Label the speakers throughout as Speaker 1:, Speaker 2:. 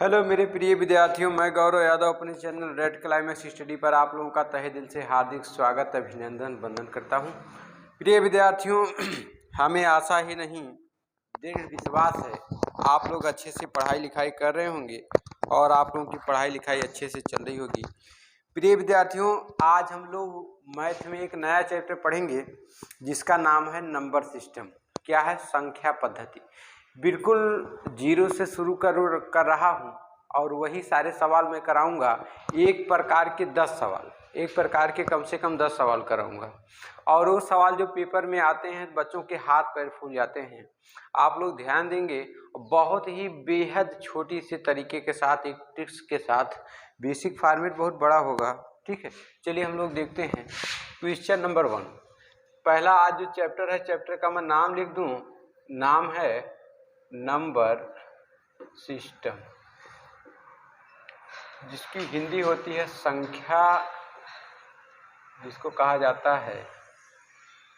Speaker 1: Hello मेरे प्रिय विद्यार्थियों, मैं गौरव यादव अपने चैनल रेड क्लाइमेक्स स्टडी पर आप लोगों का तहे दिल से हार्दिक स्वागत अभिनंदन वंदन करता हूं। प्रिय विद्यार्थियों, हमें आशा ही नहीं दृढ़ विश्वास है आप लोग अच्छे से पढ़ाई लिखाई कर रहे होंगे और आप लोगों की पढ़ाई लिखाई अच्छे से चल रही होगी। प्रिय विद्यार्थियों, आज हम लोग मैथ में एक नया चैप्टर पढ़ेंगे जिसका नाम है नंबर सिस्टम। क्या है? संख्या पद्धति। बिल्कुल जीरो से शुरू कर रहा हूँ और वही सारे सवाल मैं कराऊंगा। एक प्रकार के 10 सवाल, एक प्रकार के कम से कम 10 सवाल कराऊंगा और वो सवाल जो पेपर में आते हैं बच्चों के हाथ पैर फूल जाते हैं। आप लोग ध्यान देंगे, बहुत ही बेहद छोटी से तरीके के साथ, एक ट्रिक्स के साथ। बेसिक फॉर्मेट बहुत बड़ा होगा, ठीक है। चलिए हम लोग देखते हैं क्वेश्चन नंबर 1। पहला आज जो चैप्टर है, चैप्टर का मैं नाम लिख दूं, नाम है नंबर सिस्टम, जिसकी हिंदी होती है संख्या, जिसको कहा जाता है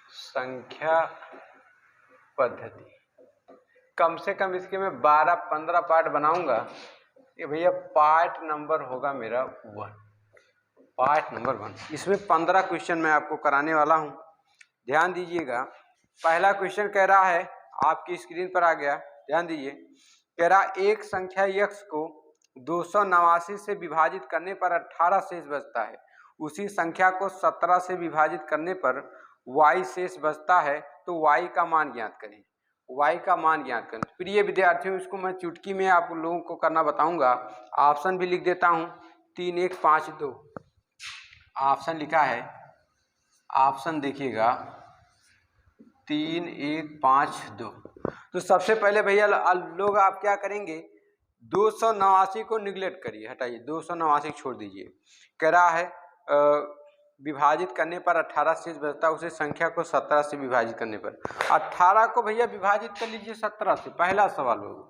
Speaker 1: संख्या पद्धति। कम से कम इसके मैं 12-15 पार्ट बनाऊंगा। ये भैया पार्ट नंबर होगा मेरा 1, पार्ट नंबर 1। इसमें 15 क्वेश्चन मैं आपको कराने वाला हूं। ध्यान दीजिएगा। पहला क्वेश्चन कह रहा है, आपकी स्क्रीन पर आ गया, ध्यान दीजिए। कह रहा एक संख्या x को 289 से विभाजित करने पर 18 शेष बचता है। उसी संख्या को 17 से विभाजित करने पर y शेष बचता है, तो y का मान ज्ञात करें। y का मान ज्ञात करें। प्रिय विद्यार्थियों, इसको मैं चुटकी में आप लोगों को करना बताऊंगा। ऑप्शन भी लिख देता हूं, 3 1 5 2 ऑप्शन लिखा है। ऑप्शन देखिएगा, 3 1 5 2। तो सबसे पहले भैया लोग आप क्या करेंगे, 289 को निगलेक्ट करिए, हटाइए, 289 छोड़ दीजिए। कह रहा है विभाजित करने पर 18 शेष बचता है, उसे संख्या को 17 से विभाजित करने पर। 18 को भैया विभाजित कर लीजिए 17 से। पहला सवाल होगा,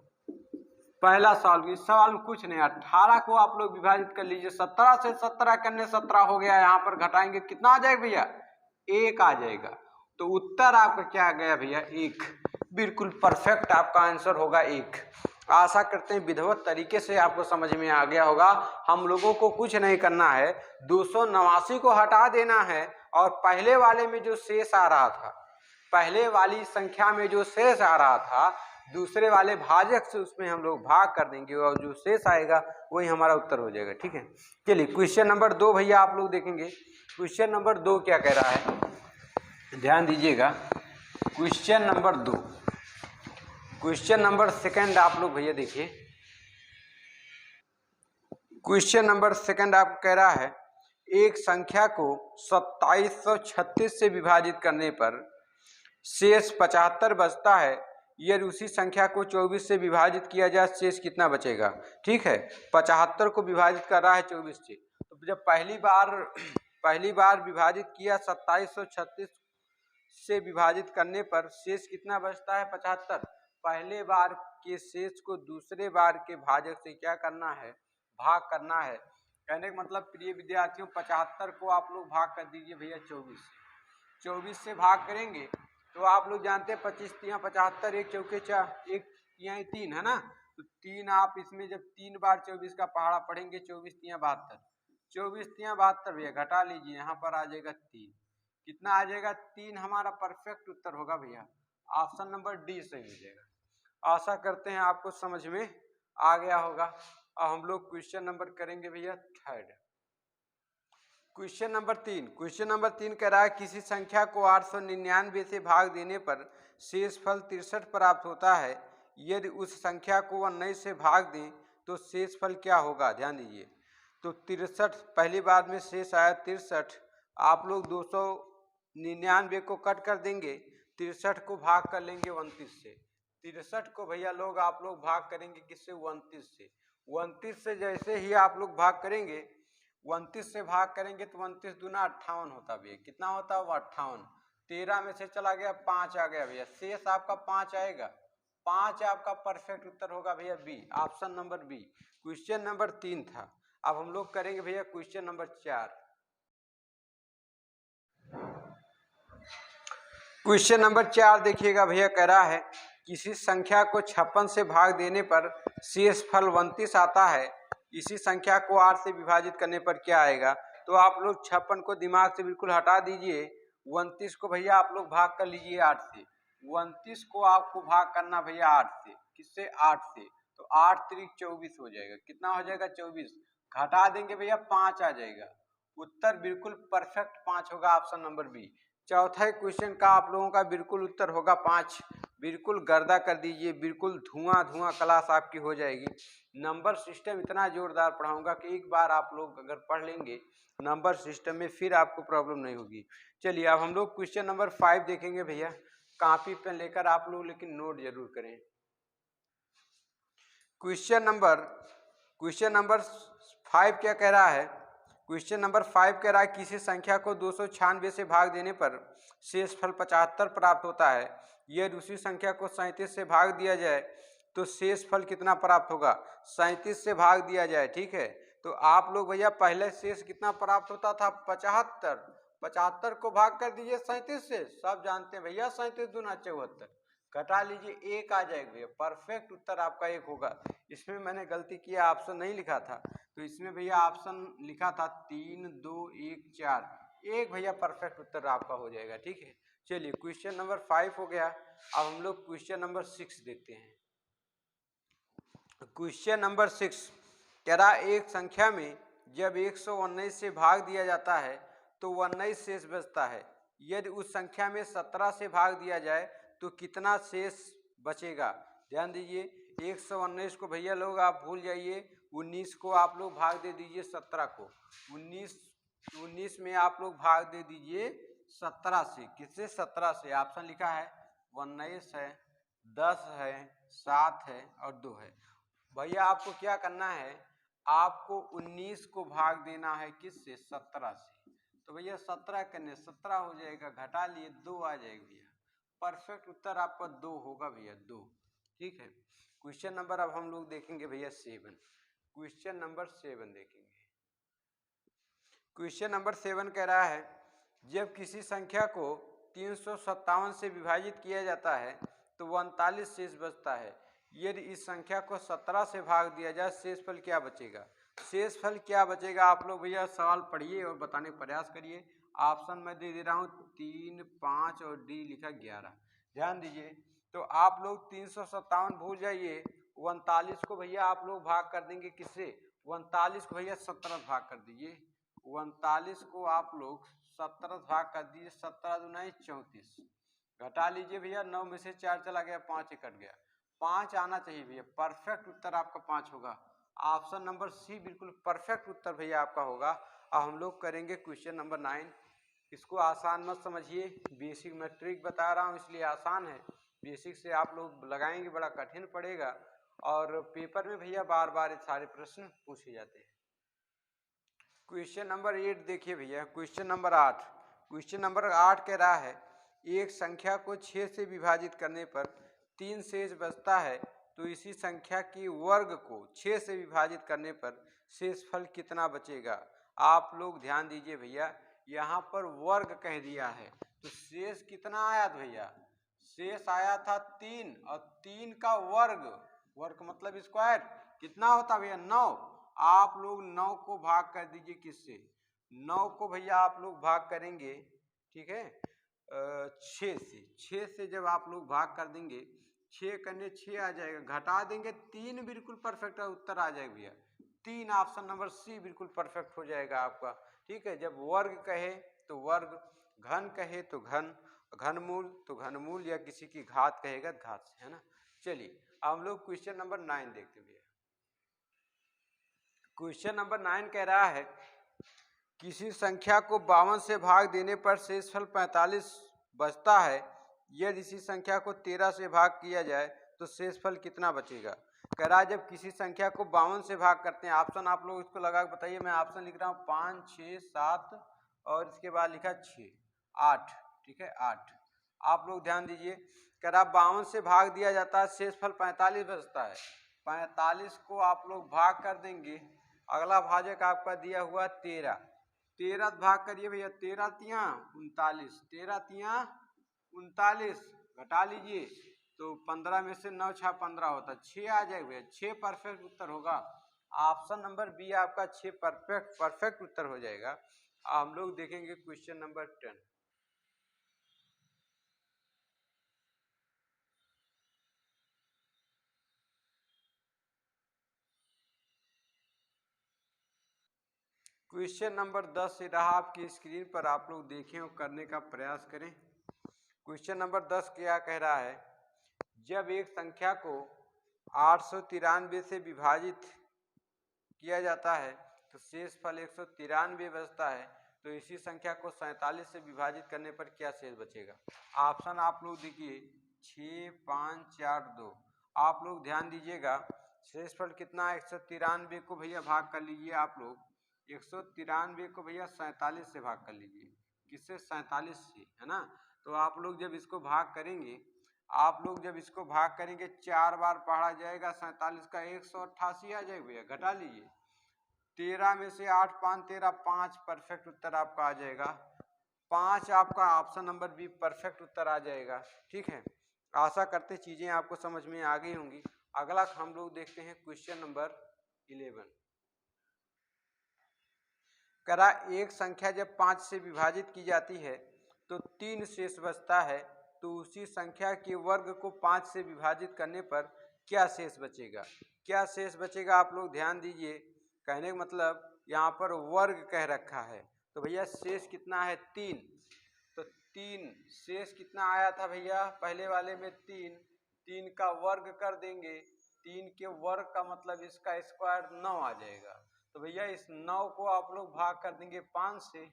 Speaker 1: पहला सवाल। इस सवाल में कुछ नहीं, 18 को आप लोग विभाजित कर लीजिए 17 से। 17 करने 17 हो गया, यहाँ पर घटाएंगे कितना आ जाएगा भैया? 1 आ जाएगा। तो उत्तर आपका क्या आ गया भैया? 1। बिल्कुल परफेक्ट आपका आंसर होगा 1। आशा करते हैं विधिवत तरीके से आपको समझ में आ गया होगा। हम लोगों को कुछ नहीं करना है, 289 को हटा देना है और पहले वाले में जो शेष आ रहा था, पहले वाली संख्या में जो शेष आ रहा था, दूसरे वाले भाजक से उसमें हम लोग भाग कर देंगे और जो शेष आएगा वही हमारा उत्तर हो जाएगा, ठीक है। चलिए क्वेश्चन नंबर 2 भैया आप लोग देखेंगे। क्वेश्चन नंबर 2 क्या कह रहा है, ध्यान दीजिएगा। Question number 2, question number second आप लोग भैया देखिए। क्वेश्चन नंबर सेकंड आप कह रहा है एक संख्या को 2736 से विभाजित करने पर शेष 75 बचता है। यदि उसी संख्या को 24 से विभाजित किया जाए, शेष कितना बचेगा? ठीक है, 75 को विभाजित कर रहा है 24 से। तो जब पहली बार विभाजित किया 2736 से विभाजित करने पर शेष कितना बचता है? 75। पहले बार के शेष को दूसरे बार के भाजक से क्या करना है? भाग करना है। कहने का मतलब प्रिय विद्यार्थियों, 75 को आप लोग भाग कर दीजिए भैया 24 से। 24 से भाग करेंगे तो आप लोग जानते हैं 25 तियां 75, 1 चौके 4, 1 तियां 3 है ना। तो 3 आप इसमें जब 3 बार 24 का पहाड़ा पढ़ेंगे, 24 तियां 72, 24 तियां 72 भैया घटा लीजिए, यहाँ पर आ जाएगा 3। कितना आ जाएगा? 3 हमारा परफेक्ट उत्तर होगा भैया। ऑप्शन नंबर डी सही हो जाएगा। आशा करते हैं आपको समझ में आ गया होगा। अब हम लोग क्वेश्चन नंबर करेंगे भैया third. Question number 3, question number 3 कह रहा है किसी संख्या को 899 से भाग देने पर शेषफल 63 प्राप्त होता है। यदि उस संख्या को 19 से भाग दें तो शेषफल क्या होगा? ध्यान दीजिए। तो 63, पहली बार में शेष आया 63, आप लोग 299 को कट कर देंगे, 63 को भाग कर लेंगे 29 से। 63 को भैया लोग आप लोग भाग करेंगे किससे? 29 से। 29 से जैसे ही आप लोग भाग करेंगे, 29 से भाग करेंगे तो 29 दूना 58 होता भैया। कितना होता है वो? 58। 13 में से चला गया 5 आ गया भैया, शेष आपका 5 आएगा। 5 आपका परफेक्ट उत्तर होगा भैया B, option number B. Question number 3 था। अब हम लोग करेंगे भैया क्वेश्चन नंबर 4। क्वेश्चन नंबर 4 देखिएगा भैया, कह रहा है किसी संख्या को 56 से भाग देने पर शेषफल 29 आता है, इसी संख्या को 8 से विभाजित करने पर क्या आएगा। तो आप लोग 56 को दिमाग से बिल्कुल हटा दीजिए, 29 को भैया आप लोग भाग कर लीजिए 8 से। 29 को आपको भाग करना भैया 8 से, किससे 8 से, तो 8 त्रिक 24 हो जाएगा। कितना हो जाएगा 24, घटा देंगे भैया 5 आ जाएगा। उत्तर बिल्कुल परफेक्ट 5 होगा, ऑप्शन नंबर बी। चौथे क्वेश्चन का आप लोगों का बिल्कुल उत्तर होगा 5। बिल्कुल गर्दा कर दीजिए, बिल्कुल धुआं धुआं क्लास आपकी हो जाएगी। नंबर सिस्टम इतना जोरदार पढ़ाऊंगा कि एक बार आप लोग अगर पढ़ लेंगे नंबर सिस्टम में फिर आपको प्रॉब्लम नहीं होगी। चलिए अब हम लोग क्वेश्चन नंबर 5 देखेंगे भैया। कॉपी पेन लेकर आप लोग लेकिन नोट जरूर करें। क्वेश्चन नंबर 5 क्या कह रहा है। क्वेश्चन नंबर 5 कह रहा है किसी संख्या को 296 से भाग देने पर शेषफल 75 प्राप्त होता है। यदि उसी संख्या को 37 से भाग दिया जाए तो शेषफल कितना प्राप्त होगा। 37 से भाग दिया जाए, ठीक है। तो आप लोग भैया पहले शेष कितना प्राप्त होता था 75, 75 को भाग कर दीजिए 37 से, सब जानते हैं भैया 37 दूना 74, घटा लीजिए 1 आ जाएगा भैया। परफेक्ट उत्तर आपका 1 होगा। इसमें मैंने गलती किया, ऑप्शन नहीं लिखा था, तो इसमें भैया ऑप्शन लिखा था 3 2 1 4, 1 भैया परफेक्ट उत्तर आपका हो जाएगा, ठीक है। चलिए क्वेश्चन नंबर 5 हो गया। अब हम लोग क्वेश्चन नंबर 6 देखते हैं। क्वेश्चन नंबर 6 कह रहा एक संख्या में जब 119 से भाग दिया जाता है तो 19 शेष बचता है। यदि उस संख्या में 17 से भाग दिया जाए तो कितना शेष बचेगा। ध्यान दीजिए, 119 को भैया लोग आप भूल जाइए, 19 को आप लोग भाग दे दीजिए 17 को, 19 में आप लोग भाग दे दीजिए 17 से, किससे 17 से। ऑप्शन लिखा है 19 है, 10 है, 7 है और 2 है। भैया आपको क्या करना है, आपको 19 को भाग देना है किससे 17 से। तो भैया 17 करने 17 हो जाएगा, घटा लिए 2 आ जाएगा भैया। परफेक्ट उत्तर आपका 2 होगा भैया, 2, ठीक है। क्वेश्चन नंबर अब हम लोग देखेंगे भैया 7। क्वेश्चन नंबर 7 देखेंगे। क्वेश्चन नंबर 7 कह रहा है जब किसी संख्या को 357 से विभाजित किया जाता है तो 39 शेष बचता है। यदि इस संख्या को 17 से भाग दिया जाए शेषफल क्या बचेगा। शेषफल क्या बचेगा आप लोग भैया सवाल पढ़िए और बताने का प्रयास करिए। ऑप्शन मैं दे रहा हूँ 3, 5 और डी लिखा 11। ध्यान दीजिए, तो आप लोग 357 भूल जाइए, 39 को भैया आप लोग भाग कर देंगे किससे, 39 को भैया 17 भाग कर दीजिए, 39 को आप लोग 17 भाग कर दीजिए, 17 दूना 34, घटा लीजिए भैया, 9 में से 4 चला गया, 5 कट गया, 5 आना चाहिए भैया। परफेक्ट उत्तर आपका 5 होगा। ऑप्शन नंबर सी बिल्कुल परफेक्ट उत्तर भैया आपका होगा। अब हम लोग करेंगे क्वेश्चन नंबर 9। इसको आसान मत समझिए, बेसिक मैं ट्रिक बता रहा हूँ इसलिए आसान है। बेसिक से आप लोग लगाएंगे बड़ा कठिन पड़ेगा और पेपर में भैया बार बार सारे प्रश्न पूछे जाते हैं। क्वेश्चन नंबर 8 देखिए भैया। क्वेश्चन नंबर 8, क्वेश्चन नंबर 8 कह रहा है एक संख्या को 6 से विभाजित करने पर 3 शेष बचता है तो इसी संख्या की वर्ग को 6 से विभाजित करने पर शेषफल कितना बचेगा। आप लोग ध्यान दीजिए भैया, यहाँ पर वर्ग कह दिया है तो शेष कितना आया था भैया, शेष आया था 3 और 3 का वर्ग, वर्ग मतलब स्क्वायर, कितना होता भैया 9। आप लोग 9 को भाग कर दीजिए किससे, 9 को भैया आप लोग भाग करेंगे, ठीक है, 6 से। 6 से जब आप लोग भाग कर देंगे, 6 करने 6 आ जाएगा, घटा देंगे 3, बिल्कुल परफेक्ट उत्तर आ जाएगा भैया 3। ऑप्शन नंबर सी बिल्कुल परफेक्ट हो जाएगा आपका, ठीक है। जब वर्ग कहे तो वर्ग, घन कहे तो घन, घनमूल तो घनमूल या किसी की घात कहेगा घात से, है ना। चलिए हम लोग क्वेश्चन नंबर 9 देखते भैया। क्वेश्चन नंबर 9 कह रहा है किसी संख्या को 52 से भाग देने पर शेषफल 45 बचता है। यदि इसी संख्या को 13 से भाग किया जाए तो शेषफल कितना बचेगा। कह रहा है जब किसी संख्या को 52 से भाग करते हैं, ऑप्शन आप लोग इसको लगा के बताइए। मैं ऑप्शन लिख रहा हूँ 5, 6, 7 और इसके बाद लिखा 6, 8, ठीक है 8। आप लोग ध्यान दीजिए, कह रहा 52 से भाग दिया जाता है, शेषफल 45 बचता है। 45 को आप लोग भाग कर देंगे, अगला भाजक आपका दिया हुआ 13, 13 भाग करिए भैया, 13 तिया 39, 13 तिया 39, घटा लीजिए तो 15 में से 9 6 15 होता, 6 आ जाएगा भैया, 6 परफेक्ट उत्तर होगा। ऑप्शन नंबर बी आपका 6 परफेक्ट उत्तर हो जाएगा। हम लोग देखेंगे क्वेश्चन नंबर 10। क्वेश्चन नंबर 10 से रहा आपकी स्क्रीन पर, आप लोग देखें और करने का प्रयास करें। क्वेश्चन नंबर 10 क्या कह रहा है, जब एक संख्या को 893 से विभाजित किया जाता है तो शेषफल 193 बचता है, तो इसी संख्या को 47 से विभाजित करने पर क्या शेष बचेगा। ऑप्शन आप लोग देखिए 6 5 4 2। आप लोग ध्यान दीजिएगा, शेषफल कितना है 193 को भैया भाग कर लीजिए, आप लोग 193 को भैया 47 से भाग कर लीजिए, किससे 47 से, है ना। तो आप लोग जब इसको भाग करेंगे, आप लोग जब इसको भाग करेंगे 4 बार पढ़ा जाएगा, 47 का 188 आ जाएगा भैया, घटा लीजिए। 13 में से 8 5 13, 5 परफेक्ट उत्तर आपका आ जाएगा। 5 आपका ऑप्शन नंबर बी परफेक्ट उत्तर आ जाएगा। ठीक है, आशा करते चीजें आपको समझ में आ गई होंगी। अगला हम लोग देखते हैं क्वेश्चन नंबर 11। करा एक संख्या जब 5 से विभाजित की जाती है तो 3 शेष बचता है, तो उसी संख्या के वर्ग को 5 से विभाजित करने पर क्या शेष बचेगा। क्या शेष बचेगा आप लोग ध्यान दीजिए, कहने का मतलब यहाँ पर वर्ग कह रखा है, तो भैया शेष कितना है 3। तो 3 शेष कितना आया था भैया पहले वाले में 3, 3 का वर्ग कर देंगे, 3 के वर्ग का मतलब इसका स्क्वायर 9 आ जाएगा। तो भैया इस 9 को आप लोग भाग कर देंगे 5 से,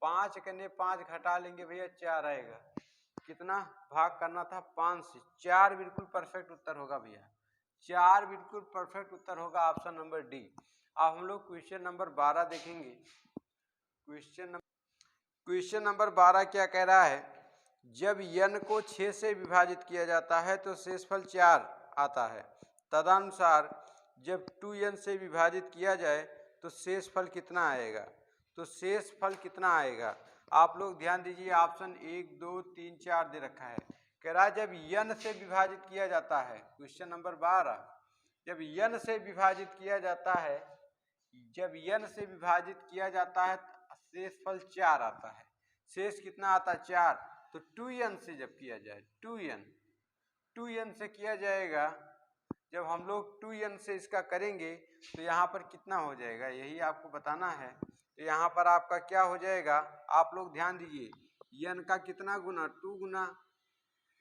Speaker 1: 5 करने 5 घटा लेंगे भैया 4 आएगा। कितना भाग करना था 5 से, 4 बिल्कुल परफेक्ट उत्तर होगा भैया, 4 बिल्कुल परफेक्ट उत्तर होगा ऑप्शन नंबर डी। अब हम लोग क्वेश्चन नंबर 12 देखेंगे। क्वेश्चन नंबर 12 क्या कह रहा है, जब n को 6 से विभाजित किया जाता है तो शेषफल 4 आता है, तदनुसार जब 2n से विभाजित किया जाए तो शेषफल कितना आएगा। तो शेषफल कितना आएगा आप लोग ध्यान दीजिए, ऑप्शन 1 2 3 4 दे रखा है। कह रहा है जब n से विभाजित किया जाता है, क्वेश्चन नंबर 12, जब n से विभाजित किया जाता है, जब n से विभाजित किया जाता है शेषफल 4 आता है। शेष कितना आता है 4, तो 2n से जब किया जाए, 2n से किया जाएगा, जब हम लोग 2n से इसका करेंगे तो यहाँ पर कितना हो जाएगा, यही आपको बताना है। तो यहाँ पर आपका क्या हो जाएगा, आप लोग ध्यान दीजिए, n का कितना गुना 2 गुना,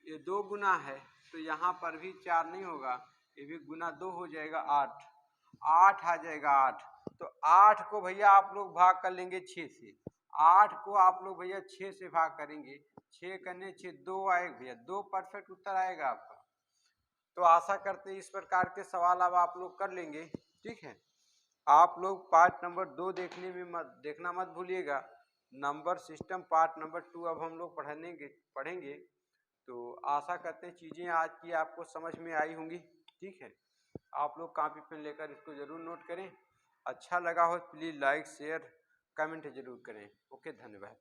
Speaker 1: ये 2 गुना है, तो यहाँ पर भी 4 नहीं होगा, ये भी गुना 2 हो जाएगा 8, 8 आ जाएगा 8। तो 8 को भैया आप लोग भाग कर लेंगे 6 से, 8 को आप लोग भैया 6 से भाग करेंगे, 6 करने 6 2 आएगा भैया, 2 परफेक्ट उत्तर आएगा आपका। तो आशा करते हैं इस प्रकार के सवाल अब आप लोग कर लेंगे। ठीक है, आप लोग पार्ट नंबर 2 देखना मत भूलिएगा। नंबर सिस्टम पार्ट नंबर 2 अब हम लोग पढ़ेंगे। तो आशा करते हैं चीज़ें आज की आपको समझ में आई होंगी। ठीक है, आप लोग कॉपी पेन लेकर इसको ज़रूर नोट करें। अच्छा लगा हो प्लीज़ लाइक शेयर कमेंट जरूर करें। ओके, धन्यवाद।